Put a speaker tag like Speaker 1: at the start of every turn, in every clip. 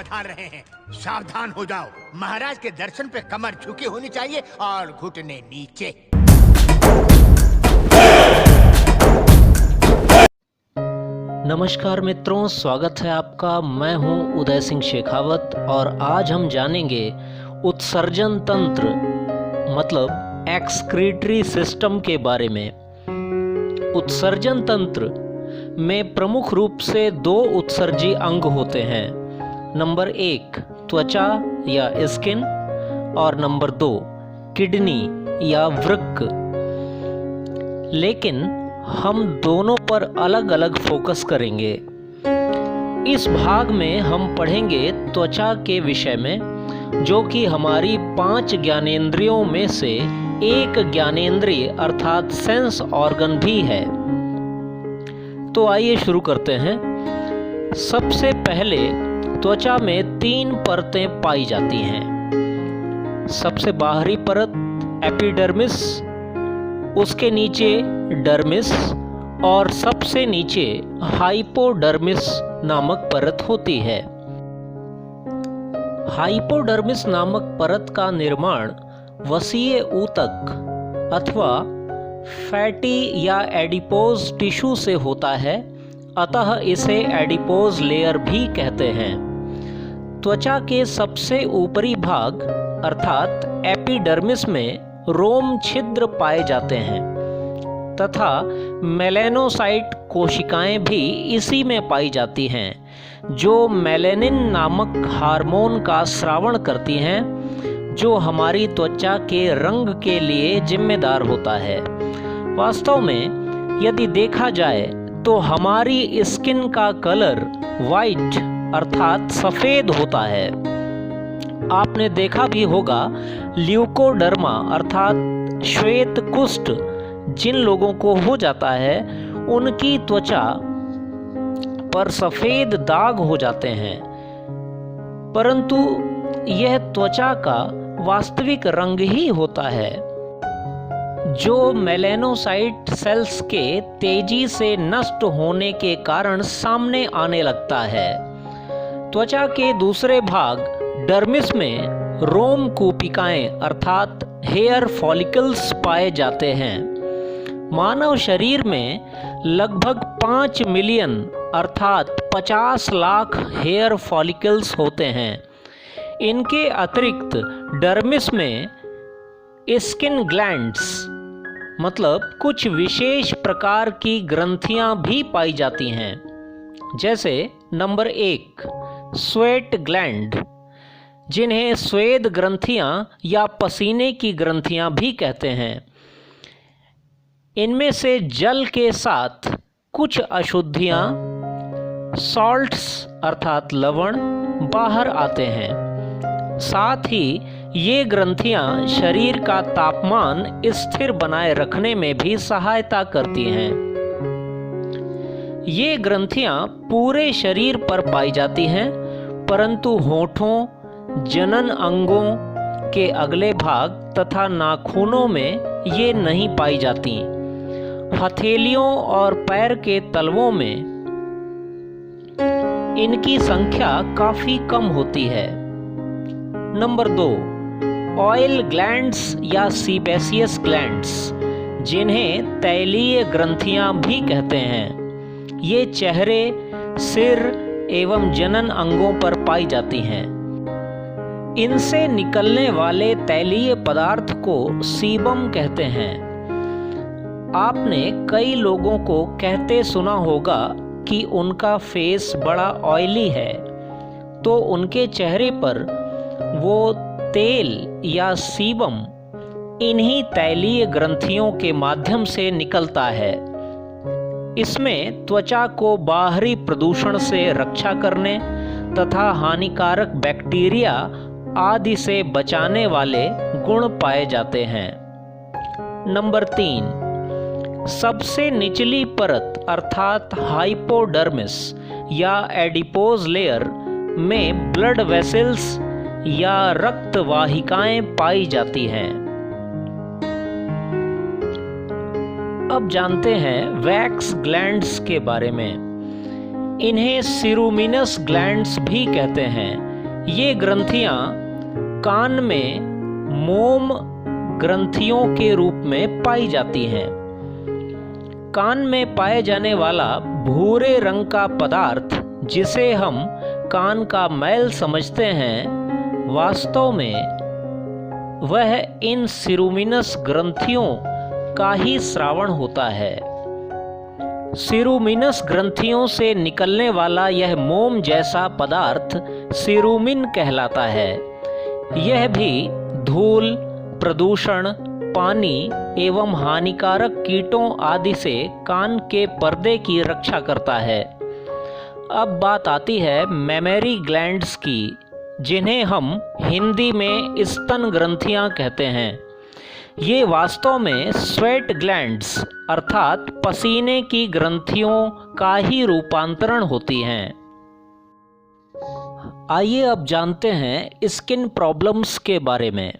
Speaker 1: पधार रहे हैं। सावधान हो जाओ। महाराज के दर्शन पे कमर झुकी होनी चाहिए और घुटने नीचे।
Speaker 2: नमस्कार मित्रों, स्वागत है आपका। मैं हूं उदय सिंह शेखावत और आज हम जानेंगे उत्सर्जन तंत्र मतलब एक्सक्रीटरी सिस्टम के बारे में। उत्सर्जन तंत्र में प्रमुख रूप से दो उत्सर्जी अंग होते हैं। नंबर 1 त्वचा या स्किन और नंबर 2 किडनी या वृक्क। लेकिन हम दोनों पर अलग अलग फोकस करेंगे। इस भाग में हम पढ़ेंगे त्वचा के विषय में, जो कि हमारी 5 ज्ञानेंद्रियों में से एक ज्ञानेंद्रिय अर्थात सेंस ऑर्गन भी है। तो आइए शुरू करते हैं। सबसे पहले त्वचा में 3 परतें पाई जाती हैं। सबसे बाहरी परत एपिडर्मिस, उसके नीचे डर्मिस और सबसे नीचे हाइपोडर्मिस नामक परत होती है। हाइपोडर्मिस नामक परत का निर्माण वसीय ऊतक अथवा फैटी या एडिपोज टिश्यू से होता है, अतः इसे एडिपोज लेयर भी कहते हैं। त्वचा के सबसे ऊपरी भाग अर्थात एपिडर्मिस में रोम छिद्र पाए जाते हैं तथा मेलेनोसाइट कोशिकाएं भी इसी में पाई जाती हैं, जो मेलेनिन नामक हार्मोन का स्रावण करती हैं, जो हमारी त्वचा के रंग के लिए जिम्मेदार होता है। वास्तव में यदि देखा जाए तो हमारी स्किन का कलर वाइट अर्थात सफ़ेद होता है। आपने देखा भी होगा ल्यूकोडर्मा अर्थात श्वेत कुष्ठ जिन लोगों को हो जाता है, उनकी त्वचा पर सफ़ेद दाग हो जाते हैं, परंतु यह त्वचा का वास्तविक रंग ही होता है, जो मेलेनोसाइट सेल्स के तेजी से नष्ट होने के कारण सामने आने लगता है। त्वचा के दूसरे भाग डर्मिस में रोम कूपिकाएं अर्थात हेयर फॉलिकल्स पाए जाते हैं। मानव शरीर में लगभग 5 मिलियन अर्थात 50 लाख हेयर फॉलिकल्स होते हैं। इनके अतिरिक्त डर्मिस में स्किन ग्लैंड्स मतलब कुछ विशेष प्रकार की ग्रंथियां भी पाई जाती हैं, जैसे नंबर 1 स्वेट ग्लैंड, जिन्हें स्वेद ग्रंथियां या पसीने की ग्रंथियां भी कहते हैं। इनमें से जल के साथ कुछ अशुद्धियां सॉल्ट्स अर्थात लवण बाहर आते हैं। साथ ही ये ग्रंथियां शरीर का तापमान स्थिर बनाए रखने में भी सहायता करती हैं। ये ग्रंथियां पूरे शरीर पर पाई जाती हैं, परंतु होठों, जनन अंगों के अगले भाग तथा नाखूनों में ये नहीं पाई जाती। हथेलियों और पैर के तलवों में इनकी संख्या काफी कम होती है। नंबर 2 ऑयल ग्लैंड्स या सीबेसियस ग्लैंड्स, जिन्हें तैलीय ग्रंथियां भी कहते हैं। ये चेहरे, सिर एवं जनन अंगों पर पाई जाती हैं। इनसे निकलने वाले तैलीय पदार्थ को सीबम कहते हैं। आपने कई लोगों को कहते सुना होगा कि उनका फेस बड़ा ऑयली है, तो उनके चेहरे पर वो तेल या सीबम इन्हीं तैलीय ग्रंथियों के माध्यम से निकलता है। इसमें त्वचा को बाहरी प्रदूषण से रक्षा करने तथा हानिकारक बैक्टीरिया आदि से बचाने वाले गुण पाए जाते हैं। नंबर 3 सबसे निचली परत अर्थात हाइपोडर्मिस या एडिपोज लेयर में ब्लड वेसल्स या रक्त वाहिकाएं पाई जाती हैं। अब जानते हैं वैक्स ग्लैंड्स के बारे में। इन्हें सिरुमिनस ग्लैंड्स भी कहते हैं। ये ग्रंथियां कान में मोम ग्रंथियों के रूप में पाई जाती हैं। कान में पाए जाने वाला भूरे रंग का पदार्थ जिसे हम कान का मैल समझते हैं, वास्तव में वह इन सिरुमिनस ग्रंथियों का ही स्रावण होता है। सिरुमिनस ग्रंथियों से निकलने वाला यह मोम जैसा पदार्थ सिरुमिन कहलाता है। यह भी धूल, प्रदूषण, पानी एवं हानिकारक कीटों आदि से कान के पर्दे की रक्षा करता है। अब बात आती है मेमरी ग्लैंड्स की, जिन्हें हम हिंदी में स्तन ग्रंथियां कहते हैं। ये वास्तव में स्वेट ग्लैंड्स अर्थात पसीने की ग्रंथियों का ही रूपांतरण होती हैं। आइए अब जानते हैं स्किन प्रॉब्लम्स के बारे में।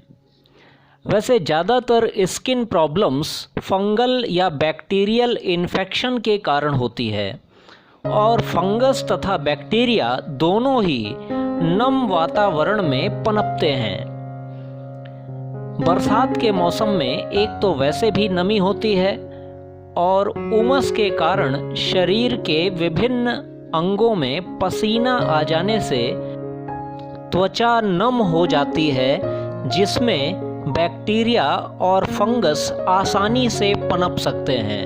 Speaker 2: वैसे ज़्यादातर स्किन प्रॉब्लम्स फंगल या बैक्टीरियल इन्फेक्शन के कारण होती है और फंगस तथा बैक्टीरिया दोनों ही नम वातावरण में पनपते हैं। बरसात के मौसम में एक तो वैसे भी नमी होती है और उमस के कारण शरीर के विभिन्न अंगों में पसीना आ जाने से त्वचा नम हो जाती है, जिसमें बैक्टीरिया और फंगस आसानी से पनप सकते हैं।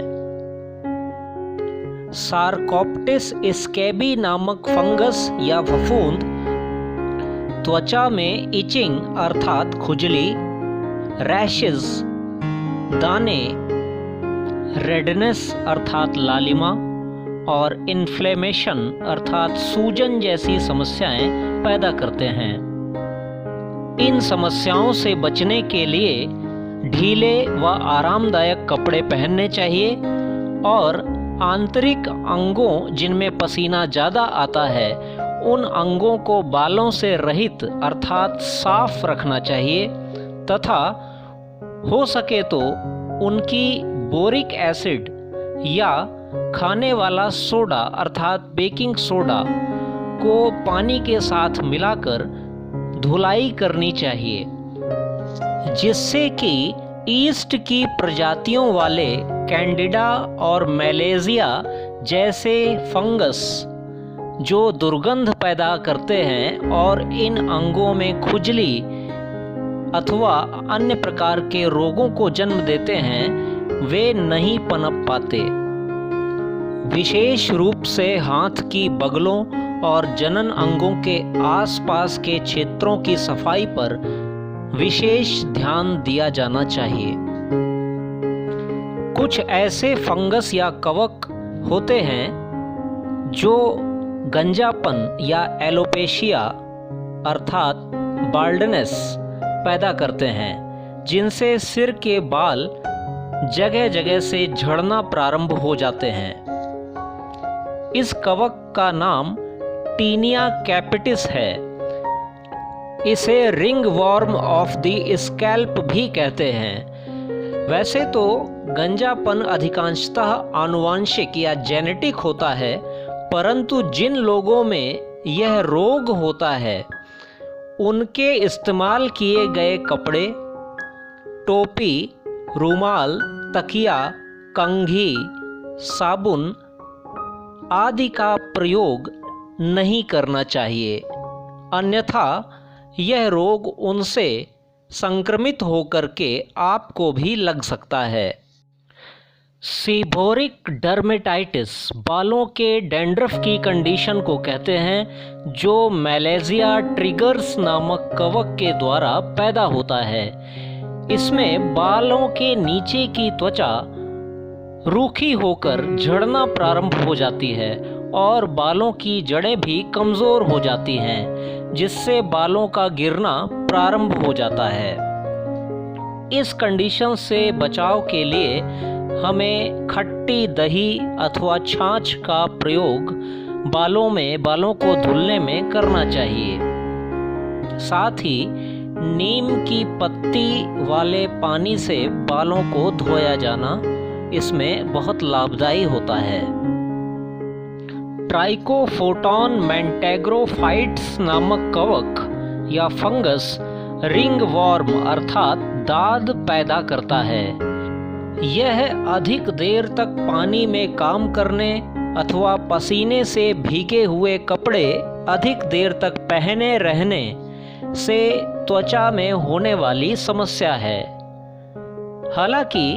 Speaker 2: सारकोप्टिस स्कैबी नामक फंगस या फफूंद त्वचा में इचिंग अर्थात खुजली, रैशेस, दाने, रेडनेस अर्थात लालिमा और इन्फ्लेमेशन अर्थात सूजन जैसी समस्याएं पैदा करते हैं। इन समस्याओं से बचने के लिए ढीले व आरामदायक कपड़े पहनने चाहिए और आंतरिक अंगों जिनमें पसीना ज़्यादा आता है उन अंगों को बालों से रहित अर्थात साफ रखना चाहिए तथा हो सके तो उनकी बोरिक एसिड या खाने वाला सोडा अर्थात बेकिंग सोडा को पानी के साथ मिलाकर धुलाई करनी चाहिए, जिससे कि ईस्ट की प्रजातियों वाले कैंडिडा और मलेरिया जैसे फंगस जो दुर्गंध पैदा करते हैं और इन अंगों में खुजली अथवा अन्य प्रकार के रोगों को जन्म देते हैं, वे नहीं पनप पाते। विशेष रूप से हाथ की बगलों और जनन अंगों के आसपास के क्षेत्रों की सफाई पर विशेष ध्यान दिया जाना चाहिए। कुछ ऐसे फंगस या कवक होते हैं जो गंजापन या एलोपेशिया अर्थात बाल्डनेस पैदा करते हैं, जिनसे सिर के बाल जगह जगह से झड़ना प्रारंभ हो जाते हैं। इस कवक का नाम टीनिया कैपिटिस है। इसे ringworm of the scalp भी कहते हैं। वैसे तो गंजापन अधिकांशतः आनुवांशिक या जेनेटिक होता है, परंतु जिन लोगों में यह रोग होता है उनके इस्तेमाल किए गए कपड़े, टोपी, रुमाल, तकिया, कंघी, साबुन आदि का प्रयोग नहीं करना चाहिए, अन्यथा यह रोग उनसे संक्रमित होकर के आपको भी लग सकता है। सीबोरिक डर्मेटाइटिस बालों के डैंड्रफ की कंडीशन को कहते हैं, जो मलेरिया ट्रिगर्स नामक कवक के द्वारा पैदा होता है। इसमें बालों के नीचे की त्वचा रूखी होकर झड़ना प्रारंभ हो जाती है और बालों की जड़ें भी कमज़ोर हो जाती हैं, जिससे बालों का गिरना प्रारंभ हो जाता है। इस कंडीशन से बचाव के लिए हमें खट्टी दही अथवा छाछ का प्रयोग बालों को धुलने में करना चाहिए। साथ ही नीम की पत्ती वाले पानी से बालों को धोया जाना इसमें बहुत लाभदायी होता है। ट्राइकोफोटॉन मेंटेग्रोफाइट्स नामक कवक या फंगस रिंग वॉर्म अर्थात दाद पैदा करता है। यह अधिक देर तक पानी में काम करने अथवा पसीने से भीगे हुए कपड़े अधिक देर तक पहने रहने से त्वचा में होने वाली समस्या है। हालांकि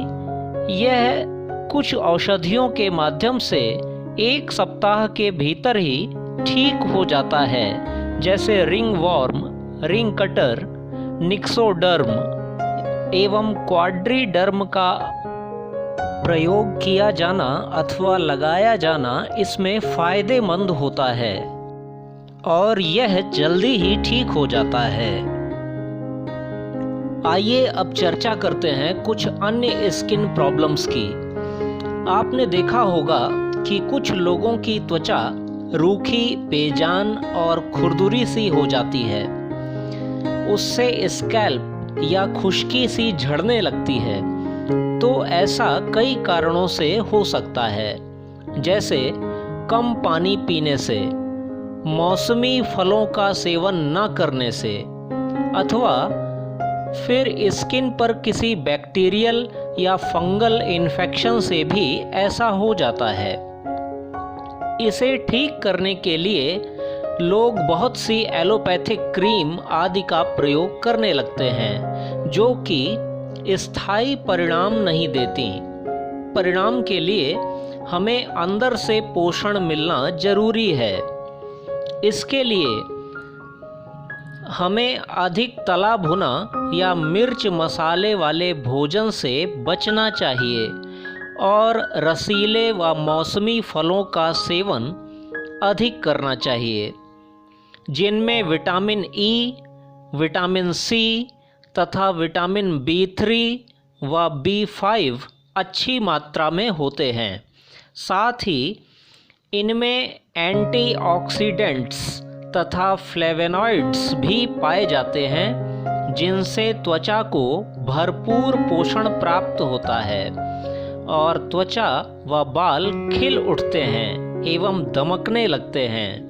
Speaker 2: यह कुछ औषधियों के माध्यम से 1 सप्ताह के भीतर ही ठीक हो जाता है, जैसे रिंग वॉर्म, रिंग कटर, निक्सोडर्म एवं क्वाड्रीडर्म का प्रयोग किया जाना अथवा लगाया जाना इसमें फायदेमंद होता है और यह जल्दी ही ठीक हो जाता है। आइए अब चर्चा करते हैं कुछ अन्य स्किन प्रॉब्लम्स की। आपने देखा होगा कि कुछ लोगों की त्वचा रूखी, बेजान और खुरदुरी सी हो जाती है। उससे स्कैल्प या खुश्की सी झड़ने लगती है। तो ऐसा कई कारणों से हो सकता है, जैसे कम पानी पीने से, मौसमी फलों का सेवन न करने से, अथवा फिर स्किन पर किसी बैक्टीरियल या फंगल इन्फेक्शन से भी ऐसा हो जाता है। इसे ठीक करने के लिए लोग बहुत सी एलोपैथिक क्रीम आदि का प्रयोग करने लगते हैं, जो कि स्थायी परिणाम नहीं देती। परिणाम के लिए हमें अंदर से पोषण मिलना जरूरी है। इसके लिए हमें अधिक तला भुना या मिर्च मसाले वाले भोजन से बचना चाहिए और रसीले व मौसमी फलों का सेवन अधिक करना चाहिए, जिनमें विटामिन ई, विटामिन सी तथा विटामिन B3 व B5 अच्छी मात्रा में होते हैं। साथ ही इनमें एंटीऑक्सीडेंट्स तथा फ्लेवोनॉइड्स भी पाए जाते हैं, जिनसे त्वचा को भरपूर पोषण प्राप्त होता है और त्वचा व बाल खिल उठते हैं एवं दमकने लगते हैं।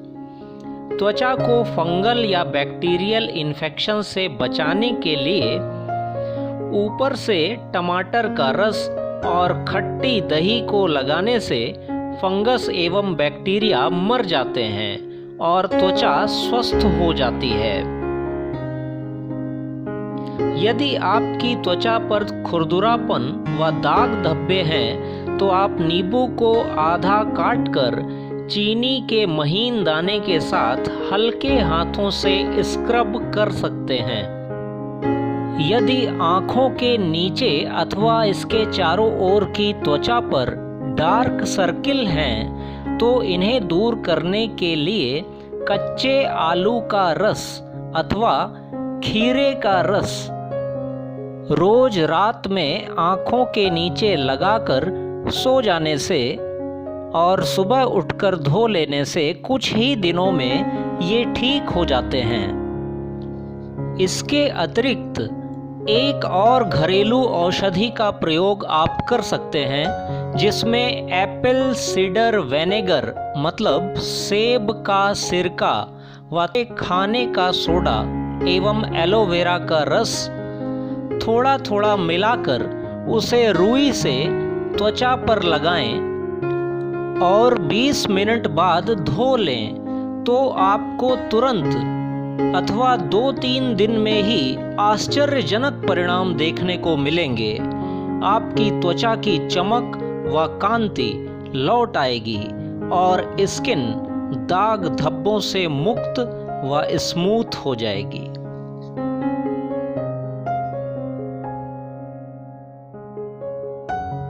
Speaker 2: त्वचा को फंगल या बैक्टीरियल इन्फेक्शन से बचाने के लिए ऊपर से टमाटर का रस और खट्टी दही को लगाने से फंगस एवं बैक्टीरिया मर जाते हैं और त्वचा स्वस्थ हो जाती है। यदि आपकी त्वचा पर खुरदुरापन व दाग धब्बे हैं तो आप नींबू को आधा काटकर चीनी के महीन दाने के साथ हल्के हाथों से स्क्रब कर सकते हैं। यदि आँखों के नीचे अथवा इसके चारों ओर की त्वचा पर डार्क सर्किल हैं तो इन्हें दूर करने के लिए कच्चे आलू का रस अथवा खीरे का रस रोज रात में आँखों के नीचे लगाकर सो जाने से और सुबह उठकर धो लेने से कुछ ही दिनों में ये ठीक हो जाते हैं। इसके अतिरिक्त एक और घरेलू औषधि का प्रयोग आप कर सकते हैं, जिसमें एप्पल सीडर विनेगर मतलब सेब का सिरका व खाने का सोडा एवं एलोवेरा का रस थोड़ा थोड़ा मिलाकर उसे रुई से त्वचा पर लगाएं और 20 मिनट बाद धो लें तो आपको तुरंत अथवा 2-3 दिन में ही आश्चर्यजनक परिणाम देखने को मिलेंगे। आपकी त्वचा की चमक व कांति लौट आएगी और स्किन दाग धब्बों से मुक्त व स्मूथ हो जाएगी।